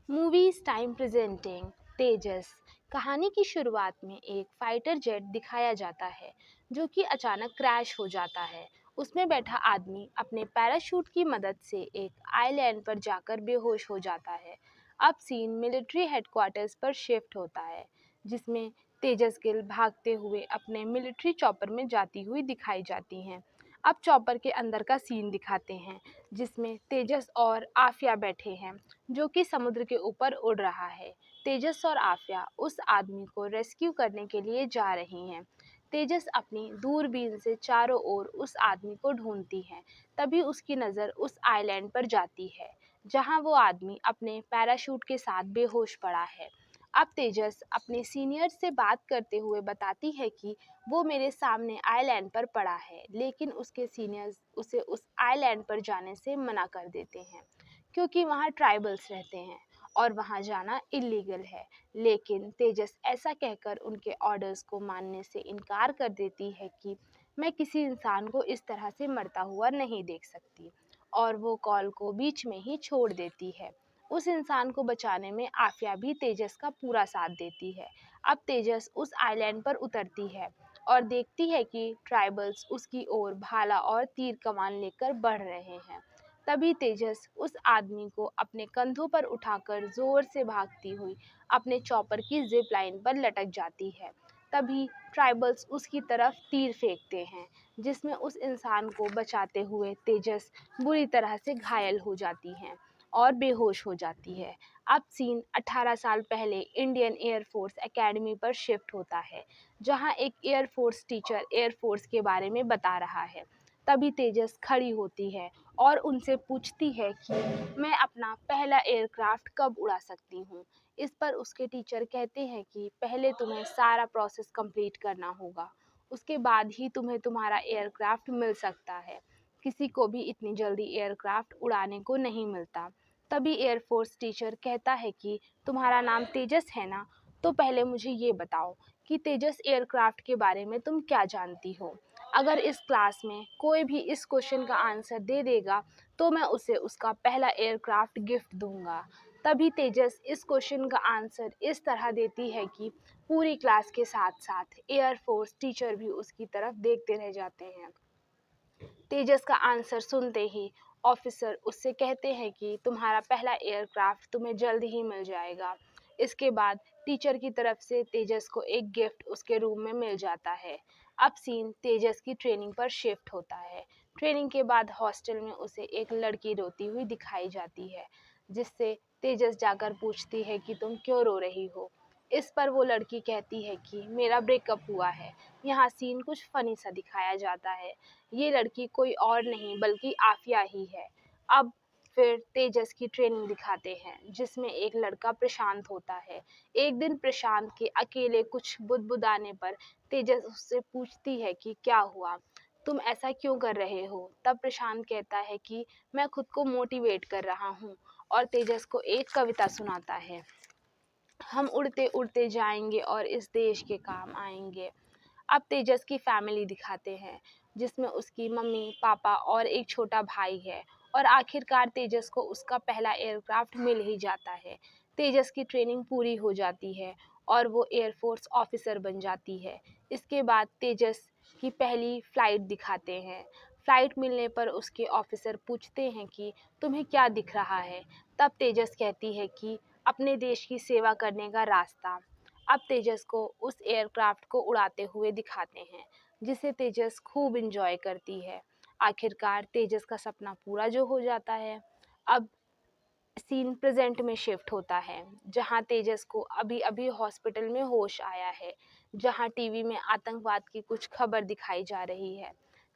Movies time presenting तेजस। कहानी की शुरुआत में एक फाइटर जेट दिखाया जाता है जो कि अचानक क्रैश हो जाता है। उसमें बैठा आदमी अपने पैराशूट की मदद से एक आइलैंड पर जाकर बेहोश हो जाता है। अब सीन मिलिट्री हेडक्वार्टर्स पर शिफ्ट होता है जिसमें तेजस गिल भागते हुए अपने मिलिट्री चॉपर में जाती हुई दिखाई जाती हैं। अब चॉपर के अंदर का सीन दिखाते हैं जिसमें तेजस और आफिया बैठे हैं जो कि समुद्र के ऊपर उड़ रहा है। तेजस और आफिया उस आदमी को रेस्क्यू करने के लिए जा रही हैं। तेजस अपनी दूरबीन से चारों ओर उस आदमी को ढूंढती है। तभी उसकी नज़र उस आइलैंड पर जाती है जहां वो आदमी अपने पैराशूट के साथ बेहोश पड़ा है। अब तेजस अपने सीनियर से बात करते हुए बताती है कि वो मेरे सामने आइलैंड पर पड़ा है, लेकिन उसके सीनियर्स उसे उस आइलैंड पर जाने से मना कर देते हैं क्योंकि वहाँ ट्राइबल्स रहते हैं और वहाँ जाना इलीगल है। लेकिन तेजस ऐसा कहकर उनके ऑर्डर्स को मानने से इनकार कर देती है कि मैं किसी इंसान को इस तरह से मरता हुआ नहीं देख सकती, और वो कॉल को बीच में ही छोड़ देती है। उस इंसान को बचाने में आफिया भी तेजस का पूरा साथ देती है। अब तेजस उस आइलैंड पर उतरती है और देखती है कि ट्राइबल्स उसकी ओर भाला और तीर कमान लेकर बढ़ रहे हैं। तभी तेजस उस आदमी को अपने कंधों पर उठाकर जोर से भागती हुई अपने चॉपर की जिप लाइन पर लटक जाती है। तभी ट्राइबल्स उसकी तरफ तीर फेंकते हैं जिसमें उस इंसान को बचाते हुए तेजस बुरी तरह से घायल हो जाती हैं और बेहोश हो जाती है। अब सीन 18 साल पहले इंडियन एयरफोर्स एकेडमी पर शिफ्ट होता है जहां एक एयरफोर्स टीचर एयरफोर्स के बारे में बता रहा है। तभी तेजस खड़ी होती है और उनसे पूछती है कि मैं अपना पहला एयरक्राफ्ट कब उड़ा सकती हूँ। इस पर उसके टीचर कहते हैं कि पहले तुम्हें सारा प्रोसेस कंप्लीट करना होगा, उसके बाद ही तुम्हें तुम्हारा एयरक्राफ्ट मिल सकता है। किसी को भी इतनी जल्दी एयरक्राफ्ट उड़ाने को नहीं मिलता। तभी एयरफोर्स टीचर कहता है कि तुम्हारा नाम तेजस है ना, तो पहले मुझे ये बताओ कि तेजस एयरक्राफ्ट के बारे में तुम क्या जानती हो। अगर इस क्लास में कोई भी इस क्वेश्चन का आंसर दे देगा तो मैं उसे उसका पहला एयरक्राफ्ट गिफ्ट दूंगा। तभी तेजस इस क्वेश्चन का आंसर इस तरह देती है कि पूरी क्लास के साथ साथ एयरफोर्स टीचर भी उसकी तरफ देखते रह जाते हैं। तेजस का आंसर सुनते ही ऑफिसर उससे कहते हैं कि तुम्हारा पहला एयरक्राफ्ट तुम्हें जल्द ही मिल जाएगा। इसके बाद टीचर की तरफ से तेजस को एक गिफ्ट उसके रूम में मिल जाता है। अब सीन तेजस की ट्रेनिंग पर शिफ्ट होता है। ट्रेनिंग के बाद हॉस्टल में उसे एक लड़की रोती हुई दिखाई जाती है जिससे तेजस जाकर पूछती है कि तुम क्यों रो रही हो। इस पर वो लड़की कहती है कि मेरा ब्रेकअप हुआ है। यहाँ सीन कुछ फनी सा दिखाया जाता है। ये लड़की कोई और नहीं बल्कि आफिया ही है। अब फिर तेजस की ट्रेनिंग दिखाते हैं जिसमें एक लड़का प्रशांत होता है। एक दिन प्रशांत के अकेले कुछ बुदबुदाने पर तेजस उससे पूछती है कि क्या हुआ, तुम ऐसा क्यों कर रहे हो। तब प्रशांत कहता है कि मैं खुद को मोटिवेट कर रहा हूँ, और तेजस को एक कविता सुनाता है, हम उड़ते उड़ते जाएंगे और इस देश के काम आएंगे। अब तेजस की फैमिली दिखाते हैं जिसमें उसकी मम्मी पापा और एक छोटा भाई है, और आखिरकार तेजस को उसका पहला एयरक्राफ्ट मिल ही जाता है। तेजस की ट्रेनिंग पूरी हो जाती है और वो एयरफोर्स ऑफिसर बन जाती है। इसके बाद तेजस की पहली फ़्लाइट दिखाते हैं। फ़्लाइट मिलने पर उसके ऑफिसर पूछते हैं कि तुम्हें क्या दिख रहा है। तब तेजस कहती है कि अपने देश की सेवा करने का रास्ता। अब तेजस को उस एयरक्राफ्ट को उड़ाते हुए दिखाते हैं जिसे तेजस खूब इंजॉय करती है। आखिरकार तेजस का सपना पूरा जो हो जाता है। अब सीन प्रेजेंट में शिफ्ट होता है जहां तेजस को अभी अभी हॉस्पिटल में होश आया है, जहां टीवी में आतंकवाद की कुछ खबर दिखाई जा रही है।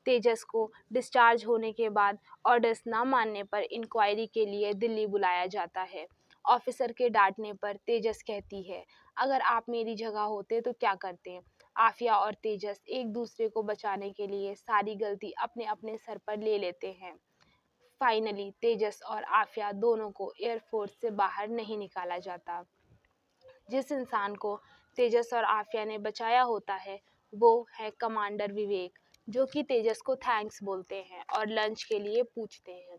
तेजस को डिस्चार्ज होने के बाद ऑर्डर्स ना मानने पर इंक्वायरी के लिए दिल्ली बुलाया जाता है। ऑफिसर के डांटने पर तेजस कहती है, अगर आप मेरी जगह होते तो क्या करते। आफिया और तेजस एक दूसरे को बचाने के लिए सारी गलती अपने अपने सर पर ले लेते हैं। फाइनली तेजस और आफिया दोनों को एयरफोर्स से बाहर नहीं निकाला जाता। जिस इंसान को तेजस और आफिया ने बचाया होता है वो है कमांडर विवेक, जो कि तेजस को थैंक्स बोलते हैं और लंच के लिए पूछते हैं।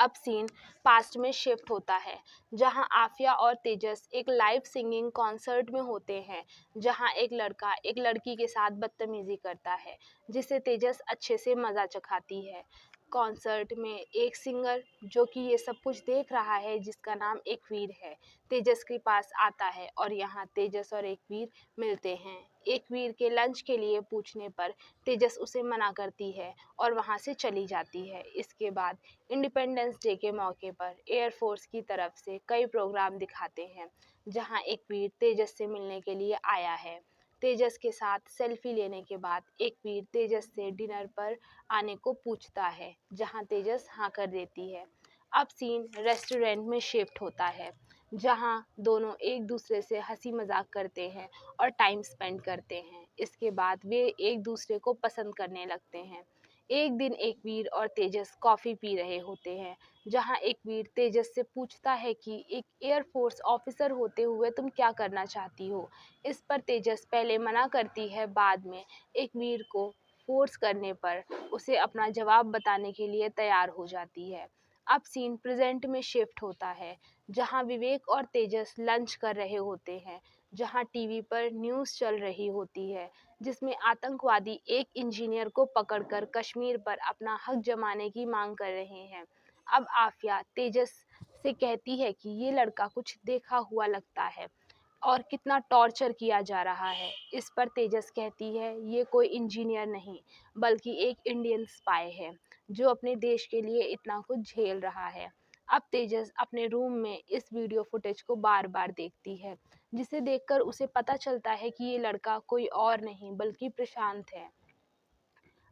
अब सीन पास्ट में शिफ्ट होता है, जहां आफिया और तेजस एक लाइव सिंगिंग कॉन्सर्ट में होते हैं, जहां एक लड़का एक लड़की के साथ बदतमीजी करता है, जिसे तेजस अच्छे से मज़ा चखाती है। कॉन्सर्ट में एक सिंगर जो कि ये सब कुछ देख रहा है, जिसका नाम एकवीर है, तेजस के पास आता है और यहाँ तेजस और एकवीर मिलते हैं। एकवीर के लंच के लिए पूछने पर तेजस उसे मना करती है और वहाँ से चली जाती है। इसके बाद इंडिपेंडेंस डे के मौके पर एयरफोर्स की तरफ से कई प्रोग्राम दिखाते हैं, जहाँ एकवीर तेजस से मिलने के लिए आया है। तेजस के साथ सेल्फी लेने के बाद एकवीर तेजस से डिनर पर आने को पूछता है, जहां तेजस हाँ कर देती है। अब सीन रेस्टोरेंट में शिफ्ट होता है, जहां दोनों एक दूसरे से हंसी मजाक करते हैं और टाइम स्पेंड करते हैं। इसके बाद वे एक दूसरे को पसंद करने लगते हैं। एक दिन एकवीर और तेजस कॉफ़ी पी रहे होते हैं, जहां एकवीर तेजस से पूछता है कि एक एयरफोर्स ऑफिसर होते हुए तुम क्या करना चाहती हो। इस पर तेजस पहले मना करती है, बाद में एकवीर को फोर्स करने पर उसे अपना जवाब बताने के लिए तैयार हो जाती है। अब सीन प्रेजेंट में शिफ्ट होता है, जहां विवेक और तेजस लंच कर रहे होते हैं, जहां टीवी पर न्यूज़ चल रही होती है, जिसमें आतंकवादी एक इंजीनियर को पकड़कर कश्मीर पर अपना हक जमाने की मांग कर रहे हैं। अब आफिया तेजस से कहती है कि ये लड़का कुछ देखा हुआ लगता है और कितना टॉर्चर किया जा रहा है। इस पर तेजस कहती है ये कोई इंजीनियर नहीं, बल्कि एक इंडियन स्पाई है, जो अपने देश के लिए इतना कुछ झेल रहा है। अब तेजस अपने रूम में इस वीडियो फुटेज को बार बार देखती है, जिसे देखकर उसे पता चलता है कि ये लड़का कोई और नहीं बल्कि प्रशांत है।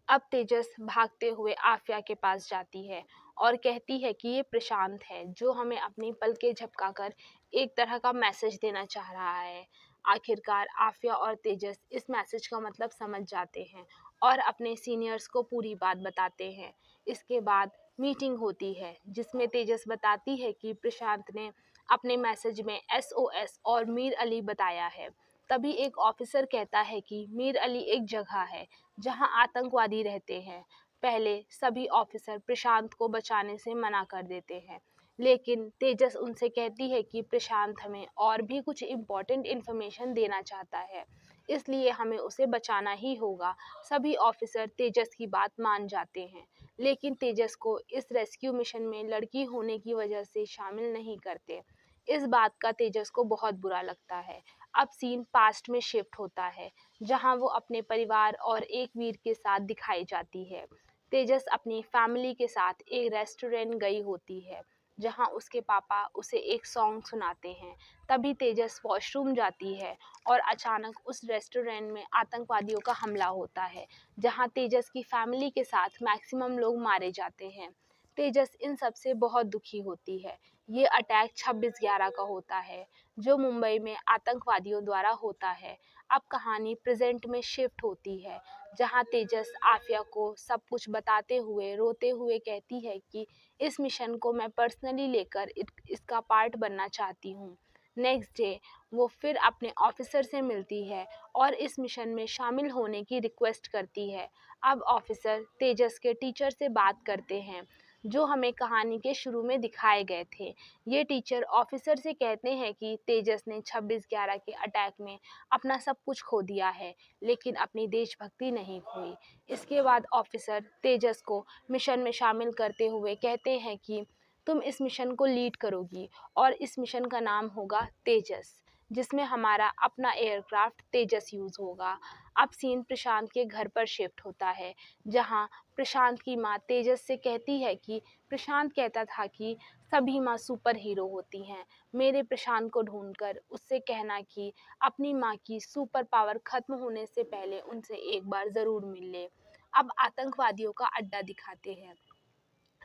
अब तेजस भागते हुए आफिया के पास जाती है और कहती है कि ये प्रशांत है, जो हमें अपनी पलकें झपकाकर एक तरह का मैसेज देना चाह रहा है। आखिरकार आफिया और तेजस इस मैसेज का मतलब समझ जाते हैं और अपने सीनियर्स को पूरी बात बताते हैं। इसके बाद मीटिंग होती है, जिसमें तेजस बताती है कि प्रशांत ने अपने मैसेज में SOS और मीर अली बताया है। तभी एक ऑफिसर कहता है कि मीर अली एक जगह है जहां आतंकवादी रहते हैं। पहले सभी ऑफिसर प्रशांत को बचाने से मना कर देते हैं, लेकिन तेजस उनसे कहती है कि प्रशांत हमें और भी कुछ इम्पोर्टेंट इन्फॉर्मेशन देना चाहता है, इसलिए हमें उसे बचाना ही होगा। सभी ऑफिसर तेजस की बात मान जाते हैं, लेकिन तेजस को इस रेस्क्यू मिशन में लड़की होने की वजह से शामिल नहीं करते। इस बात का तेजस को बहुत बुरा लगता है। अब सीन पास्ट में शिफ्ट होता है, जहां वो अपने परिवार और एक वीर के साथ दिखाई जाती है। तेजस अपनी फैमिली के साथ एक रेस्टोरेंट गई होती है, जहां उसके पापा उसे एक सॉन्ग सुनाते हैं। तभी तेजस वॉशरूम जाती है और अचानक उस रेस्टोरेंट में आतंकवादियों का हमला होता है, जहां तेजस की फैमिली के साथ मैक्सिमम लोग मारे जाते हैं। तेजस इन सब से बहुत दुखी होती है। ये अटैक 26/11 का होता है, जो मुंबई में आतंकवादियों द्वारा होता है। अब कहानी प्रेजेंट में शिफ्ट होती है, जहां तेजस आफिया को सब कुछ बताते हुए रोते हुए कहती है कि इस मिशन को मैं पर्सनली लेकर इसका पार्ट बनना चाहती हूँ। नेक्स्ट डे वो फिर अपने ऑफिसर से मिलती है और इस मिशन में शामिल होने की रिक्वेस्ट करती है। अब ऑफिसर तेजस के टीचर से बात करते हैं, जो हमें कहानी के शुरू में दिखाए गए थे। ये टीचर ऑफिसर से कहते हैं कि तेजस ने 26/11 के अटैक में अपना सब कुछ खो दिया है, लेकिन अपनी देशभक्ति नहीं खोई। इसके बाद ऑफिसर तेजस को मिशन में शामिल करते हुए कहते हैं कि तुम इस मिशन को लीड करोगी और इस मिशन का नाम होगा तेजस, जिसमें हमारा अपना एयरक्राफ्ट तेजस यूज़ होगा। अब सीन प्रशांत के घर पर शिफ्ट होता है, जहां प्रशांत की माँ तेजस से कहती है कि प्रशांत कहता था कि सभी माँ सुपर हीरो होती हैं। मेरे प्रशांत को ढूंढकर उससे कहना कि अपनी माँ की सुपर पावर खत्म होने से पहले उनसे एक बार ज़रूर मिल ले। अब आतंकवादियों का अड्डा दिखाते हैं,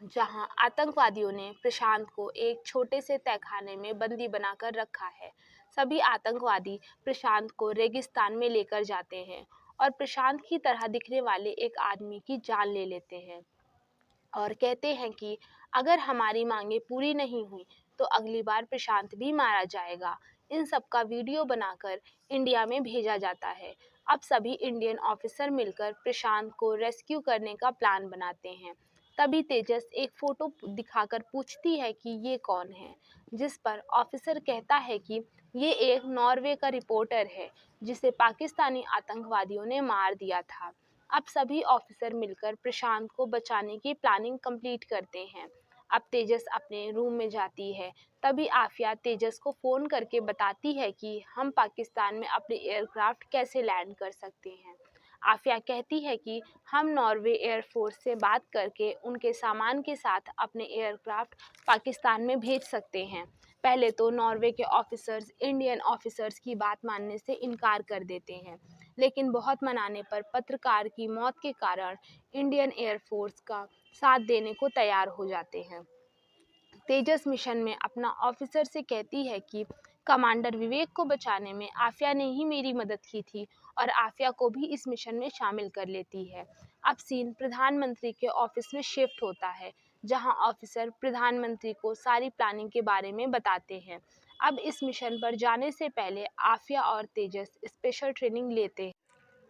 जहां आतंकवादियों ने प्रशांत को एक छोटे से तहखाने में बंदी बनाकर रखा है। सभी आतंकवादी प्रशांत को रेगिस्तान में लेकर जाते हैं और प्रशांत की तरह दिखने वाले एक आदमी की जान ले लेते हैं और कहते हैं कि अगर हमारी मांगें पूरी नहीं हुई तो अगली बार प्रशांत भी मारा जाएगा। इन सब का वीडियो बनाकर इंडिया में भेजा जाता है। अब सभी इंडियन ऑफिसर मिलकर प्रशांत को रेस्क्यू करने का प्लान बनाते हैं। तभी तेजस एक फोटो दिखाकर पूछती है कि ये कौन है, जिस पर ऑफिसर कहता है कि ये एक नॉर्वे का रिपोर्टर है जिसे पाकिस्तानी आतंकवादियों ने मार दिया था। अब सभी ऑफिसर मिलकर प्रशांत को बचाने की प्लानिंग कंप्लीट करते हैं। अब तेजस अपने रूम में जाती है। तभी आफिया तेजस को फ़ोन करके बताती है कि हम पाकिस्तान में अपने एयरक्राफ्ट कैसे लैंड कर सकते हैं। आफिया कहती है कि हम नॉर्वे एयरफोर्स से बात करके उनके सामान के साथ अपने एयरक्राफ्ट पाकिस्तान में भेज सकते हैं। पहले तो नॉर्वे के ऑफिसर्स इंडियन ऑफिसर्स की बात मानने से इनकार कर देते हैं, लेकिन बहुत मनाने पर पत्रकार की मौत के कारण इंडियन एयरफोर्स का साथ देने को तैयार हो जाते हैं। तेजस मिशन में अपना ऑफिसर से कहती है कि कमांडर विवेक को बचाने में आफिया ने ही मेरी मदद की थी और आफिया को भी इस मिशन में शामिल कर लेती है। अब सीन प्रधानमंत्री के ऑफिस में शिफ्ट होता है, जहां ऑफिसर प्रधानमंत्री को सारी प्लानिंग के बारे में बताते हैं। अब इस मिशन पर जाने से पहले आफिया और तेजस स्पेशल ट्रेनिंग लेते हैं।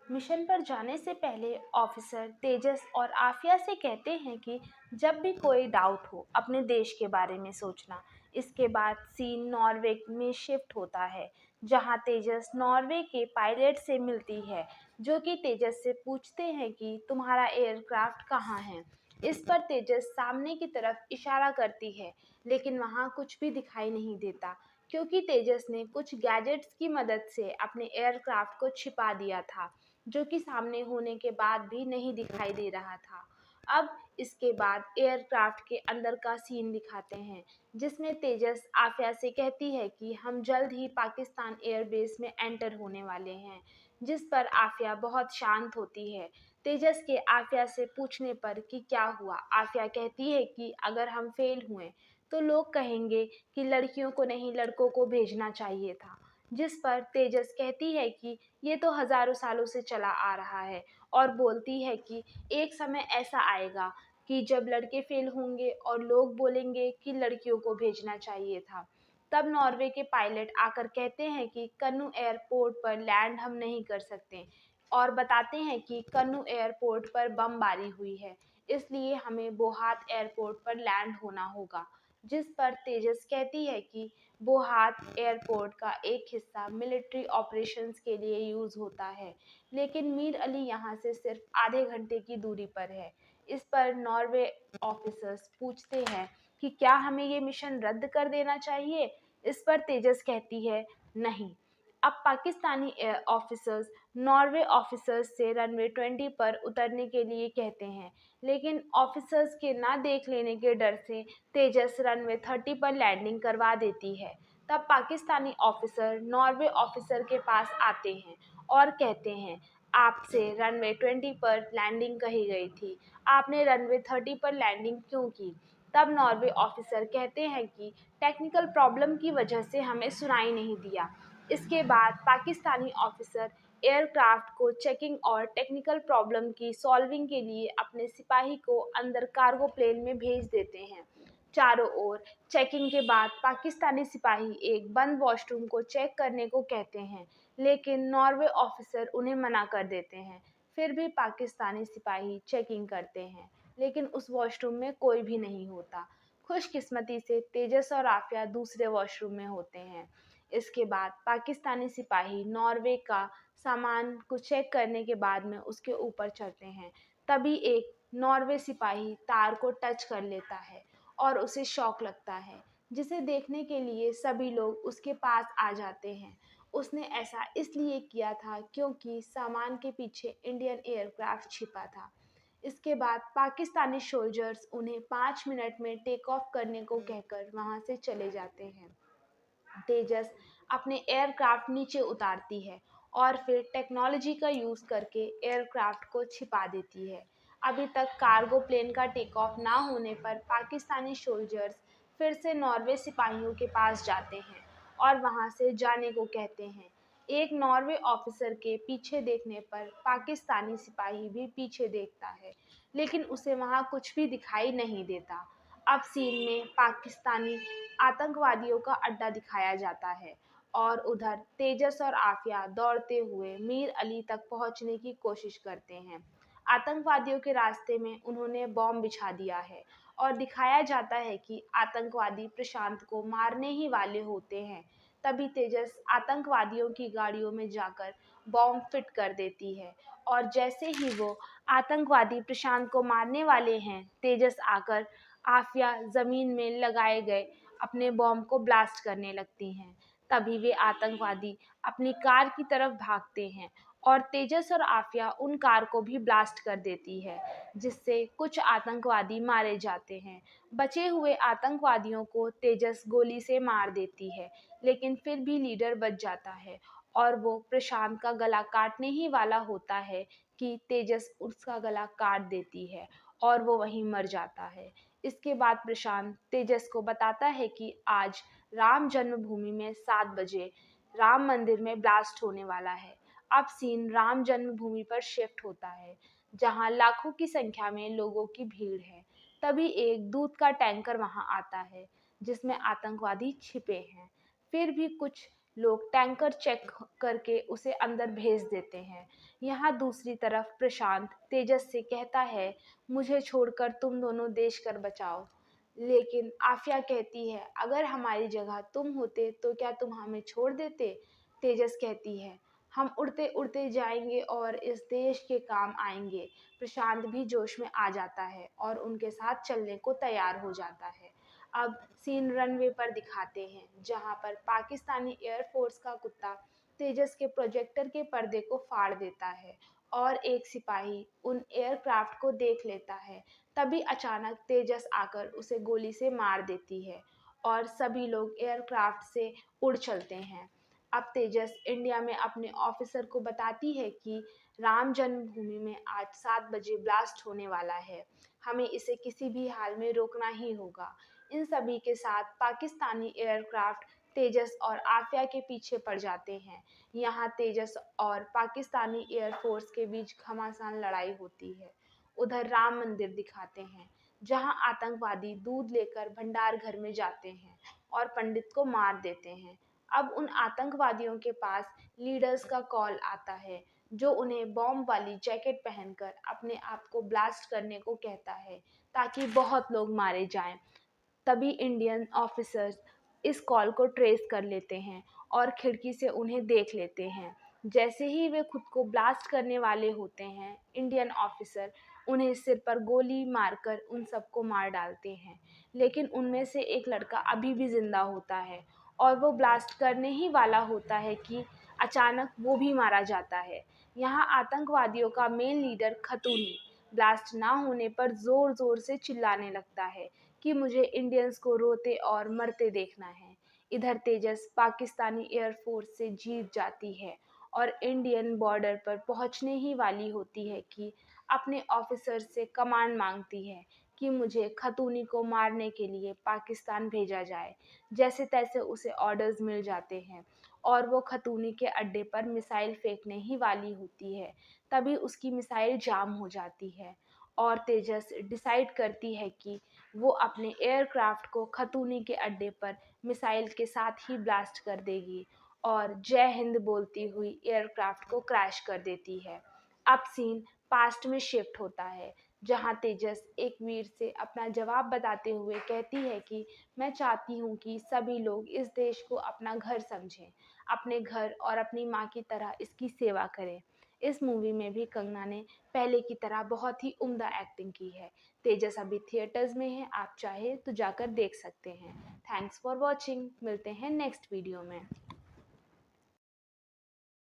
मिशन पर जाने से पहले ऑफिसर तेजस और आफिया से कहते हैं कि जब भी कोई डाउट हो अपने देश के बारे में सोचना। इसके बाद सीन नॉर्वे में शिफ्ट होता है, जहां तेजस नॉर्वे के पायलट से मिलती है, जो कि तेजस से पूछते हैं कि तुम्हारा एयरक्राफ्ट कहाँ है। इस पर तेजस सामने की तरफ इशारा करती है, लेकिन वहां कुछ भी दिखाई नहीं देता, क्योंकि तेजस ने कुछ गैजेट्स की मदद से अपने एयरक्राफ्ट को छिपा दिया था, जो कि सामने होने के बाद भी नहीं दिखाई दे रहा था। अब इसके बाद एयरक्राफ्ट के अंदर का सीन दिखाते हैं, जिसमें तेजस आफिया से कहती है कि हम जल्द ही पाकिस्तान एयरबेस में एंटर होने वाले हैं, जिस पर आफिया बहुत शांत होती है। तेजस के आफिया से पूछने पर कि क्या हुआ, आफिया कहती है कि अगर हम फेल हुए तो लोग कहेंगे कि लड़कियों को नहीं लड़कों को भेजना चाहिए था, जिस पर तेजस कहती है कि ये तो हज़ारों सालों से चला आ रहा है, और बोलती है कि एक समय ऐसा आएगा कि जब लड़के फेल होंगे और लोग बोलेंगे कि लड़कियों को भेजना चाहिए था। तब नॉर्वे के पायलट आकर कहते हैं कि कन्नू एयरपोर्ट पर लैंड हम नहीं कर सकते, और बताते हैं कि कन्नू एयरपोर्ट पर बमबारी हुई है, इसलिए हमें बोहात एयरपोर्ट पर लैंड होना होगा। जिस पर तेजस कहती है कि बोहात एयरपोर्ट का एक हिस्सा मिलिट्री ऑपरेशंस के लिए यूज़ होता है, लेकिन मीर अली यहाँ से सिर्फ आधे घंटे की दूरी पर है। इस पर नॉर्वे ऑफिसर्स पूछते हैं कि क्या हमें ये मिशन रद्द कर देना चाहिए। इस पर तेजस कहती है नहीं। अब पाकिस्तानी ऑफिसर्स नॉर्वे ऑफिसर्स से रनवे 20 पर उतरने के लिए कहते हैं, लेकिन ऑफिसर्स के ना देख लेने के डर से तेजस रनवे 30 पर लैंडिंग करवा देती है। तब पाकिस्तानी ऑफिसर नॉर्वे ऑफिसर के पास आते हैं और कहते हैं, आपसे रनवे 20 पर लैंडिंग कही गई थी, आपने रनवे 30 पर लैंडिंग क्यों की। तब नॉर्वे ऑफिसर कहते हैं कि टेक्निकल प्रॉब्लम की वजह से हमें सुनाई नहीं दिया। इसके बाद पाकिस्तानी ऑफिसर एयरक्राफ्ट को चेकिंग और टेक्निकल प्रॉब्लम की सॉल्विंग के लिए अपने सिपाही को अंदर कार्गो प्लेन में भेज देते हैं। चारों ओर चेकिंग के बाद पाकिस्तानी सिपाही एक बंद वॉशरूम को चेक करने को कहते हैं, लेकिन नॉर्वे ऑफिसर उन्हें मना कर देते हैं। फिर भी पाकिस्तानी सिपाही चेकिंग करते हैं, लेकिन उस वॉशरूम में कोई भी नहीं होता। खुशकिस्मती से तेजस और आफिया दूसरे वॉशरूम में होते हैं। इसके बाद पाकिस्तानी सिपाही नॉर्वे का सामान को चेक करने के बाद में उसके ऊपर चढ़ते हैं। तभी एक नॉर्वे सिपाही तार को टच कर लेता है और उसे शॉक लगता है, जिसे देखने के लिए सभी लोग उसके पास आ जाते हैं। उसने ऐसा इसलिए किया था क्योंकि सामान के पीछे इंडियन एयरक्राफ्ट छिपा था। इसके बाद पाकिस्तानी सोल्जर्स उन्हें 5 मिनट में टेक ऑफ करने को कहकर वहां से चले जाते हैं। तेजस अपने एयरक्राफ्ट नीचे उतारती है और फिर टेक्नोलॉजी का यूज़ करके एयरक्राफ्ट को छिपा देती है। अभी तक कार्गो प्लेन का टेक ऑफ ना होने पर पाकिस्तानी सोल्जर्स फिर से नॉर्वे सिपाहियों के पास जाते हैं और वहां से जाने को कहते हैं। एक नॉर्वे ऑफिसर के पीछे देखने पर पाकिस्तानी सिपाही भी पीछे देखता है, लेकिन उसे वहां कुछ भी दिखाई नहीं देता। अब सीन में पाकिस्तानी आतंकवादियों का अड्डा दिखाया जाता है, और उधर तेजस और आफिया दौड़ते हुए मीर अली तक पहुंचने की कोशिश करते हैं। आतंकवादियों के रास्ते में उन्होंने बॉम्ब बिछा दिया है और दिखाया जाता है कि आतंकवादी प्रशांत को मारने ही वाले होते हैं। तभी तेजस आतंकवादियों की गाड़ियों में जाकर बॉम्ब फिट कर देती है और जैसे ही वो आतंकवादी प्रशांत को मारने वाले हैं, तेजस आकर आफिया जमीन में लगाए गए अपने बॉम्ब को ब्लास्ट करने लगती हैं। तभी वे आतंकवादी अपनी कार की तरफ भागते हैं और तेजस और आफिया उन कार को भी ब्लास्ट कर देती है, जिससे कुछ आतंकवादी मारे जाते हैं। बचे हुए आतंकवादियों को तेजस गोली से मार देती है, लेकिन फिर भी लीडर बच जाता है और वो प्रशांत का गला काटने ही वाला होता है कि तेजस उसका गला काट देती है और वो वहीं मर जाता है। इसके बाद प्रशांत तेजस को बताता है कि आज राम जन्मभूमि में 7 बजे राम मंदिर में ब्लास्ट होने वाला है। अब सीन राम जन्मभूमि पर शिफ्ट होता है, जहां लाखों की संख्या में लोगों की भीड़ है। तभी एक दूध का टैंकर वहां आता है, जिसमें आतंकवादी छिपे हैं। फिर भी कुछ लोग टैंकर चेक करके उसे अंदर भेज देते हैं। यहाँ दूसरी तरफ प्रशांत तेजस से कहता है, मुझे छोड़कर तुम दोनों देश कर बचाओ। लेकिन आफिया कहती है, अगर हमारी जगह तुम होते तो क्या तुम हमें छोड़ देते? तेजस कहती है, हम उड़ते उड़ते जाएंगे और इस देश के काम आएंगे। प्रशांत भी जोश में आ जाता है और उनके साथ चलने को तैयार हो जाता है। अब सीन रनवे पर दिखाते हैं, जहां पर पाकिस्तानी एयरफोर्स का कुत्ता तेजस के प्रोजेक्टर के पर्दे को फाड़ देता है और एक सिपाही उन एयरक्राफ्ट को देख लेता है। तभी अचानक तेजस आकर उसे गोली से मार देती है और सभी लोग एयरक्राफ्ट से उड़ चलते हैं। अब तेजस इंडिया में अपने ऑफिसर को बताती है कि राम जन्मभूमि में आज 7 बजे ब्लास्ट होने वाला है। हमें इसे किसी भी हाल में रोकना ही होगा। इन सभी के साथ पाकिस्तानी एयरक्राफ्ट तेजस और आफिया के पीछे पड़ जाते हैं। यहाँ तेजस और पाकिस्तानी एयरफोर्स के बीच घमासान लड़ाई होती है। उधर राम मंदिर दिखाते हैं, जहाँ आतंकवादी दूध लेकर भंडार घर में जाते हैं और पंडित को मार देते हैं। अब उन आतंकवादियों के पास लीडर्स का कॉल आता है, जो उन्हें बॉम्ब वाली जैकेट पहनकर अपने आप को ब्लास्ट करने को कहता है, ताकि बहुत लोग मारे जाएं। तभी इंडियन ऑफिसर्स इस कॉल को ट्रेस कर लेते हैं और खिड़की से उन्हें देख लेते हैं। जैसे ही वे खुद को ब्लास्ट करने वाले होते हैं, इंडियन ऑफिसर उन्हें सिर पर गोली मारकर उन सबको मार डालते हैं। लेकिन उनमें से एक लड़का अभी भी जिंदा होता है और वो ब्लास्ट करने ही वाला होता है कि अचानक वो भी मारा जाता है। यहाँ आतंकवादियों का मेन लीडर खतूनी ब्लास्ट ना होने पर जोर जोर से चिल्लाने लगता है कि मुझे इंडियंस को रोते और मरते देखना है। इधर तेजस पाकिस्तानी एयरफोर्स से जीत जाती है और इंडियन बॉर्डर पर पहुंचने ही वाली होती है कि अपने ऑफिसर से कमांड मांगती है कि मुझे खतूनी को मारने के लिए पाकिस्तान भेजा जाए। जैसे तैसे उसे ऑर्डर्स मिल जाते हैं और वो खतूनी के अड्डे पर मिसाइल फेंकने ही वाली होती है। तभी उसकी मिसाइल जाम हो जाती है और तेजस डिसाइड करती है कि वो अपने एयरक्राफ्ट को खतूनी के अड्डे पर मिसाइल के साथ ही ब्लास्ट कर देगी और जय हिंद बोलती हुई एयरक्राफ्ट को क्रैश कर देती है। अब सीन पास्ट में शिफ्ट होता है, जहां तेजस एक वीर से अपना जवाब बताते हुए कहती है कि मैं चाहती हूँ कि सभी लोग इस देश को अपना घर समझें, अपने घर और अपनी माँ की तरह इसकी सेवा करें। इस मूवी में भी कंगना ने पहले की तरह बहुत ही उम्दा एक्टिंग की है। तेजस अभी थिएटर्स में है, आप चाहे तो जाकर देख सकते हैं। थैंक्स फॉर वॉचिंग, मिलते हैं नेक्स्ट वीडियो में।